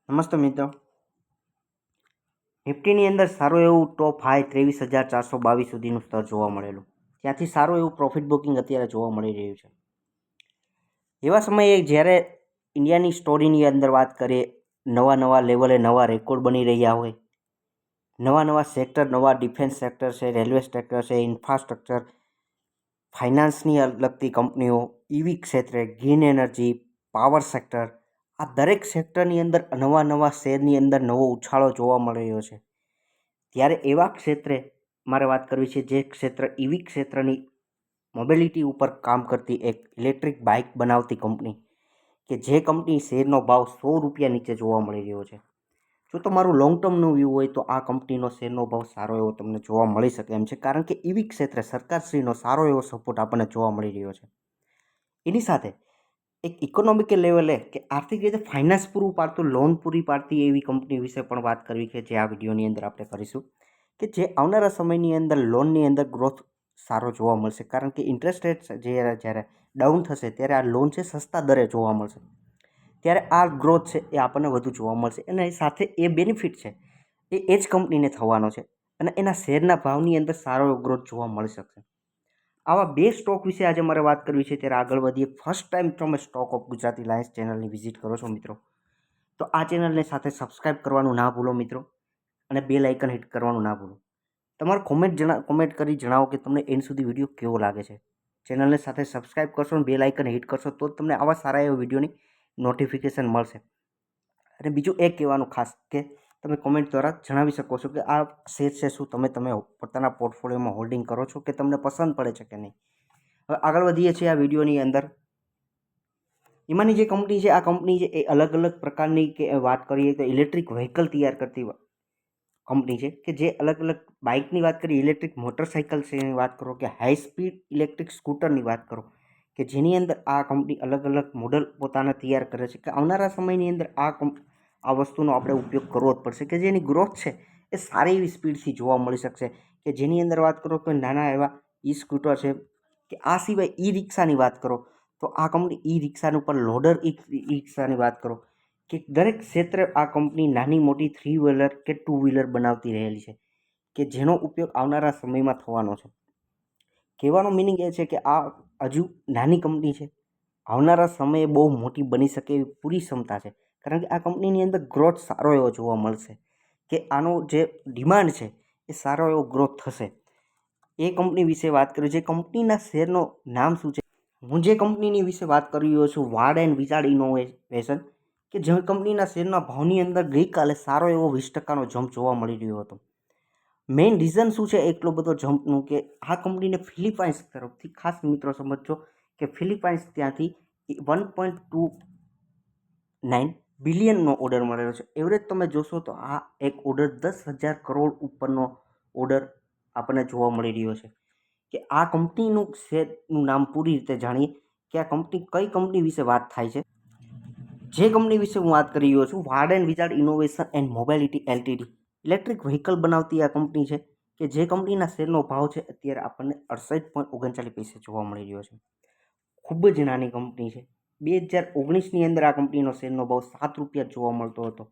નમસ્તે મિત્રો. નિફ્ટીની અંદર સારું એવું ટોપ હાઈ 23,422 સુધીનું સ્તર જોવા મળેલું. ત્યાંથી સારું એવું પ્રોફિટ બુકિંગ અત્યારે જોવા મળી રહ્યું છે. એવા સમયે જ્યારે ઇન્ડિયાની સ્ટોરીની અંદર વાત કરીએ, નવા લેવલે નવા રેકોર્ડ બની રહ્યા હોય, નવા સેક્ટર, નવા ડિફેન્સ સેક્ટર છે, રેલવે સેક્ટર છે, ઇન્ફ્રાસ્ટ્રક્ચર, ફાઇનાન્સની લગતી કંપનીઓ, ઈવી ક્ષેત્રે, ગ્રીન એનર્જી, પાવર સેક્ટર, આ દરેક સેક્ટરની અંદર નવા શેરની અંદર નવો ઉછાળો જોવા મળી રહ્યો છે. ત્યારે એવા ક્ષેત્રે મારે વાત કરવી છે, જે ક્ષેત્ર ઈવી ક્ષેત્રની મોબિલિટી ઉપર કામ કરતી એક ઇલેક્ટ્રિક બાઇક બનાવતી કંપની, કે જે કંપની શેરનો ભાવ 100 રૂપિયા નીચે જોવા મળી રહ્યો છે. જો તમારું લોંગ ટર્મનું વ્યૂ હોય તો આ કંપનીનો શેરનો ભાવ સારો એવો તમને જોવા મળી શકે એમ છે, કારણ કે ઈવી ક્ષેત્રે સરકારશ્રીનો સારો એવો સપોર્ટ આપણને જોવા મળી રહ્યો છે. એની સાથે એક ઇકોનોમિકલ લેવલે કે આર્થિક રીતે ફાઇનાન્સ પૂરું પાડતું, લોન પૂરી પાડતી એવી કંપની વિશે પણ વાત કરવી છે, જે આ વિડીયોની અંદર આપણે કરીશું, કે જે આવનારા સમયની અંદર લોનની અંદર ગ્રોથ સારો જોવા મળશે, કારણ કે ઇન્ટરેસ્ટ રેટ જ્યારે ડાઉન થશે ત્યારે આ લોન છે સસ્તા દરે જોવા મળશે, ત્યારે આ ગ્રોથ છે એ આપણને વધુ જોવા મળશે. અને સાથે એ બેનિફિટ છે એ જ કંપનીને થવાનો છે, અને એના શેરના ભાવની અંદર સારો એવો ગ્રોથ જોવા મળી શકશે. આવા બે સ્ટોક વિશે આજે મારે વાત કરવી છે. ત્યારે આગળ વધીએ. ફર્સ્ટ ટાઈમ તમે સ્ટોક ઓફ ગુજરાતી લાયન્સ ચેનલની વિઝિટ કરો છો મિત્રો, તો આ ચેનલને સાથે સબસ્ક્રાઇબ કરવાનું ના ભૂલો મિત્રો, અને બેલ આઇકન હિટ કરવાનું ના ભૂલો. તમારું કોમેન્ટ કરી જણાવો કે તમને એન્ડ સુધી વિડીયો કેવો લાગે છે. ચેનલને સાથે સબસ્ક્રાઇબ કરશો અને બેલ આઇકન હિટ કરશો તો જ તમને આવા સારા એવા વિડીયોની નોટિફિકેશન મળશે. અને બીજું એ કહેવાનું ખાસ કે તમે કોમેન્ટ દ્વારા જણાવી શકો છો કે આ શેર છે શું તમે પોતાના પોર્ટફોલિયોમાં હોલ્ડિંગ કરો છો, કે તમને પસંદ પડે છે કે નહીં. હવે આગળ વધીએ છીએ આ વિડીયોની અંદર. એમાંની જે કંપની છે, આ કંપની છે એ અલગ પ્રકારની, કે વાત કરીએ તો ઇલેક્ટ્રિક વ્હીકલ તૈયાર કરતી કંપની છે, કે જે અલગ બાઇકની વાત કરીએ, ઇલેક્ટ્રિક મોટરસાઇકલ્સની વાત કરો, કે હાઈ સ્પીડ ઇલેક્ટ્રિક સ્કૂટરની વાત કરો, કે જેની અંદર આ કંપની અલગ મોડલ પોતાના તૈયાર કરે છે, કે આવનારા સમયની અંદર આ વસ્તુનો આપણે ઉપયોગ કરવો જ પડશે, કે જેની ગ્રોથ છે એ સારી એવી સ્પીડથી જોવા મળી શકશે. કે જેની અંદર વાત કરો તો નાના એવા ઈ સ્કૂટર છે, કે આ સિવાય ઈ રિક્ષાની વાત કરો તો આ કંપની ઈ રિક્ષાનું ઉપર લોડર ઈ રિક્ષાની વાત કરો, કે દરેક ક્ષેત્રે આ કંપની નાની મોટી 3 વ્હીલર કે 2 વ્હીલર બનાવતી રહેલી છે, કે જેનો ઉપયોગ આવનારા સમયમાં થવાનો છે. કહેવાનો મિનિંગ એ છે કે આ હજુ નાની કંપની છે, આવનારા સમયે બહુ મોટી બની શકે એવી પૂરી ક્ષમતા છે, કારણ કે આ કંપનીની અંદર ગ્રોથ સારો એવો જોવા મળશે, કે આનો જે ડિમાન્ડ છે એ સારો એવો ગ્રોથ થશે. એ કંપની વિશે વાત કરી. જે કંપનીના શેરનો નામ શું છે, હું જે કંપનીની વિશે વાત કરી રહ્યો છું, વાડ એન્ડ વિચાર ઇનોવેશન, કે જે કંપનીના શેરના ભાવની અંદર ગઈકાલે સારો એવો 20% જમ્પ જોવા મળી રહ્યો હતો. મેઇન રીઝન શું છે એટલો બધો જમ્પનું, કે આ કંપનીને ફિલિપાઇન્સ તરફથી, ખાસ મિત્રો સમજો કે ફિલિપાઇન્સ ત્યાંથી 1.29 બિલિયનનો ઓર્ડર મળેલો છે. એવરેજ તમે જોશો તો આ એક ઓર્ડર 10,000 કરોડ ઉપરનો ઓર્ડર આપણને જોવા મળી રહ્યો છે. કે આ કંપનીનું શેરનું નામ પૂરી રીતે જાણીએ, કે આ કંપની કઈ કંપની વિશે વાત થાય છે. જે કંપની વિશે હું વાત કરી રહ્યો છું, Ward and Wizard Innovation and Mobility LTD, electric vehicle બનાવતી આ કંપની છે, કે જે કંપનીના શેરનો ભાવ છે અત્યારે આપણને 68.39 જોવા મળી રહ્યો છે. ખૂબ જ નાની કંપની છે. 2019ની અંદર આ કંપનીનો શેરનો ભાવ 7 રૂપિયા જોવા મળતો હતો,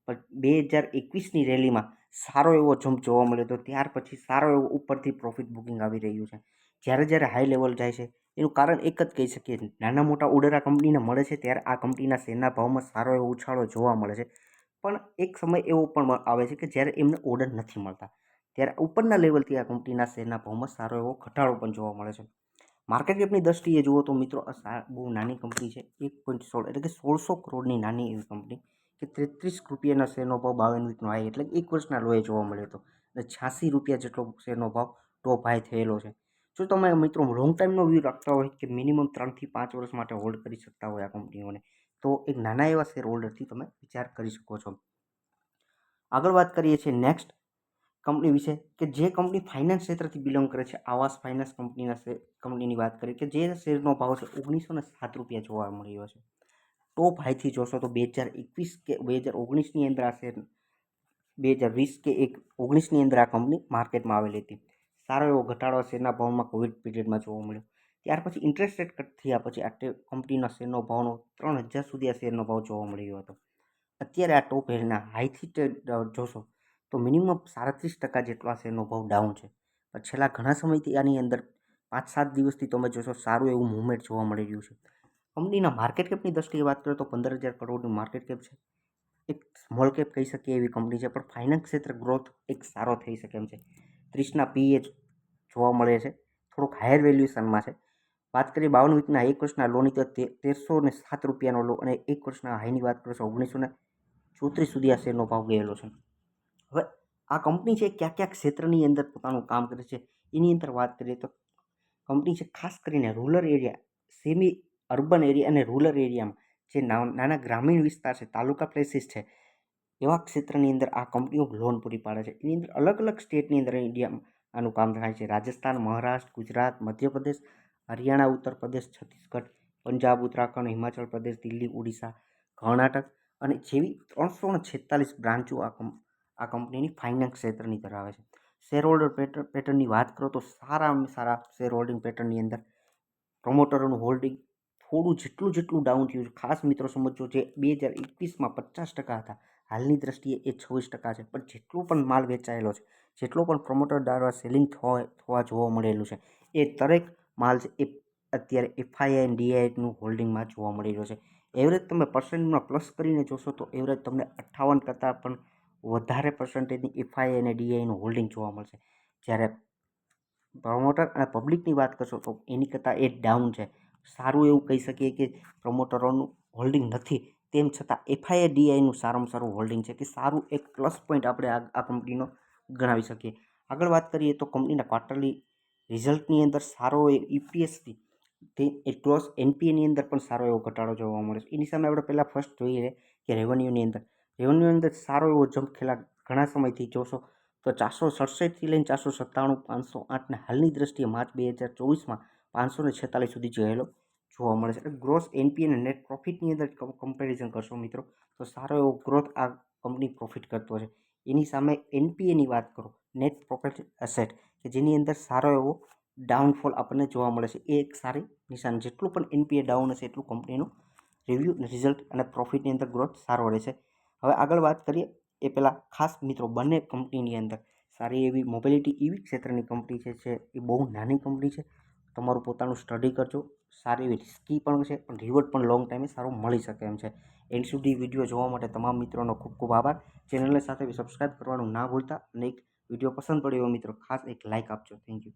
પણ 2021ની રેલીમાં સારો એવો જમ્પ જોવા મળ્યો હતો. ત્યાર પછી સારો એવો ઉપરથી પ્રોફિટ બુકિંગ આવી રહ્યું છે. જ્યારે હાઈ લેવલ જાય છે, એનું કારણ એક જ કહી શકીએ, નાના મોટા ઓર્ડર આ કંપનીને મળે છે, ત્યારે આ કંપનીના શેરના ભાવમાં સારો એવો ઉછાળો જોવા મળે છે. પણ એક સમય એવો પણ આવે છે કે જ્યારે એમને ઓર્ડર નથી મળતા, ત્યારે ઉપરના લેવલથી આ કંપનીના શેરના ભાવમાં સારો એવો ઘટાડો પણ જોવા મળે છે. માર્કેટ કેપની દ્રષ્ટિએ જુઓ તો મિત્રો આ બહુ નાની કંપની છે. 1.16 એટલે કે 1600 કરોડની નાની એવી કંપની, કે 33 રૂપિયાના શેરનો ભાવ 52 વીકનો હાઈ એટલે 1 વર્ષના લોએ જોવા મળ્યો હતો, અને 86 રૂપિયા જેટલો શેરનો ભાવ ટોપ હાઈ થયેલો છે. જો તમે મિત્રો લોંગ ટાઈમનો વ્યૂ રાખતા હોય, કે મિનિમમ 3 થી 5 વર્ષ માટે હોલ્ડ કરી શકતા હોય આ કંપનીઓને, તો એક નાના એવા શેર હોલ્ડરથી તમે વિચાર કરી શકો છો. આગળ વાત કરીએ છીએ નેક્સ્ટ કંપની વિશે, કે જે કંપની ફાઇનાન્સ ક્ષેત્રથી બિલોંગ કરે છે, આવાસ ફાઇનાન્સ કંપનીની વાત કરીએ, કે જે શેરનો ભાવ છે 1907 રૂપિયા જોવા મળી રહ્યો છે. ટોપ હાઈથી જોશો તો 2021 કે 2019ની અંદર આ શેર, 2020 કે 19ની અંદર આ કંપની માર્કેટમાં આવેલી હતી. સારો એવો ઘટાડો શેરના ભાવમાં કોવિડ પીરિયડમાં જોવા મળ્યો. ત્યાર પછી ઇન્ટરેસ્ટ રેટ કટ થયા પછી આ કંપનીના શેરનો ભાવનો 3,000 સુધી આ શેરનો ભાવ જોવા મળી રહ્યો હતો. અત્યારે આ ટોપ હેરના હાઈથી જોશો તો મિનિમમ 37% જેટલો આ શેરનો ભાવ ડાઉન છે. પણ છેલ્લા ઘણા સમયથી આની અંદર 5-7 દિવસથી તમે જોશો સારું એવું મૂવમેન્ટ જોવા મળી રહ્યું છે. કંપનીના માર્કેટ કેપની દ્રષ્ટિએ વાત કરીએ તો 15,000 કરોડનું માર્કેટ કેપ છે. એક સ્મોલ કેપ કહી શકીએ એવી કંપની છે, પણ ફાઇનાન્સ ક્ષેત્ર ગ્રોથ એક સારો થઈ શકે એમ છે. 30ના પીએ જોવા મળે છે, થોડુંક હાયર વેલ્યુએશનમાં છે. વાત કરીએ 52 વીકના 1 વર્ષના લોની તો 1307 રૂપિયાનો લો અને 1 વર્ષના હાઈની વાત કરીએ તો 1934 સુધી આ શેરનો ભાવ ગયેલો છે. હવે આ કંપની છે ક્યાં ક્યાં ક્ષેત્રની અંદર પોતાનું કામ કરે છે એની અંદર વાત કરીએ તો કંપની છે ખાસ કરીને rural area, semi urban area અને રૂરલ એરિયામાં જે નાના ગ્રામીણ વિસ્તાર છે, તાલુકા પ્લેસીસ છે, એવા ક્ષેત્રની અંદર આ કંપનીઓ લોન પૂરી પાડે છે. એની અંદર અલગ અલગ સ્ટેટની અંદર ઇન્ડિયામાં આનું કામ થાય છે. રાજસ્થાન, મહારાષ્ટ્ર, ગુજરાત, મધ્યપ્રદેશ, હરિયાણા, ઉત્તર પ્રદેશ, છત્તીસગઢ, પંજાબ, ઉત્તરાખંડ, હિમાચલ પ્રદેશ, દિલ્હી, ઓડિશા, કર્ણાટક અને જેવી 346 બ્રાન્ચો આ કંપનીની ફાઇનાન્સ ક્ષેત્રની ધરાવે છે. શેર હોલ્ડર પેટર્નની વાત કરો તો સારામાં સારા શેર હોલ્ડિંગ પેટર્નની અંદર પ્રમોટરોનું હોલ્ડિંગ થોડું જેટલું ડાઉન થયું છે. ખાસ મિત્રો સમજો, જે 2021માં 50% હતા, હાલની દ્રષ્ટિએ એ 26% છે. પણ જેટલો પણ માલ વેચાયેલો છે, જેટલો પણ પ્રમોટર દ્વારા સેલિંગ થવા જોવા મળેલું છે, એ દરેક માલ છે એ અત્યારે એફઆઈઆઈ અને ડીઆઈનું હોલ્ડિંગમાં જોવા મળી રહ્યો છે. એવરેજ તમે પર્સન્ટમાં પ્લસ કરીને જોશો તો એવરેજ તમને 58 કરતાં પણ વધારે પર્સન્ટેજની એફઆઈઆઈ અને ડીઆઈનું હોલ્ડિંગ જોવા મળશે. જ્યારે પ્રમોટર અને પબ્લિકની વાત કરશો તો એની કરતાં એ ડાઉન છે. સારું એવું કહી શકીએ કે પ્રમોટરોનું હોલ્ડિંગ નથી, તેમ છતાં એફઆઈઆઈ ડીઆઈનું સારામાં સારું હોલ્ડિંગ છે, કે સારું એક પ્લસ પોઈન્ટ આપણે આ કંપનીનો ગણાવી શકીએ. આગળ વાત કરીએ તો કંપનીના ક્વાર્ટરલી રિઝલ્ટની અંદર સારો ઈપીએસથી તે ગ્રોસ એનપીએની અંદર પણ સારો એવો ઘટાડો જોવા મળે છે. એની સામે આપણે પહેલાં ફર્સ્ટ જોઈએ કે રેવન્યુની અંદર સારો એવો જમ્પ ઘણા સમયથી જોશો તો 467થી લઈને 497, 508 ને હાલની દ્રષ્ટિએ માર્ચ 2024માં 546 સુધી ગયેલો જોવા મળે છે. એટલે ગ્રોસ એનપી અને નેટ પ્રોફિટની અંદર કમ્પેરિઝન કરશો મિત્રો તો સારો એવો ગ્રોથ આ કંપની પ્રોફિટ કરતો છે. એની સામે એનપીએની વાત કરો, નેટ પ્રોફિટ એસેટ, કે જેની અંદર સારો એવો ડાઉનફોલ આપણને જોવા મળે છે. એ એક સારી નિશાન. જેટલું પણ એનપીએ ડાઉન હશે એટલું કંપનીનું રિવ્યૂ, રિઝલ્ટ અને પ્રોફિટની અંદર ગ્રોથ સારો રહેશે. હવે આગળ વાત કરીએ એ પહેલાં ખાસ મિત્રો બંને કંપનીની અંદર સારી એવી મોબિલિટી ઈવી ક્ષેત્રની કંપની છે એ બહુ નાની કંપની છે. તમારું પોતાનું સ્ટડી કરજો. સારી એવી રિસ્કી પણ છે, પણ રિવોર્ડ પણ લોંગ ટાઈમે સારું મળી શકે એમ છે. એન્ડ સુધી વિડીયો જોવા માટે તમામ મિત્રોનો ખૂબ ખૂબ આભાર. ચેનલને સાથે સબસ્ક્રાઈબ કરવાનું ના ભૂલતા અને એક વિડીયો પસંદ પડ્યો મિત્રો ખાસ એક લાઇક આપજો. Thank you.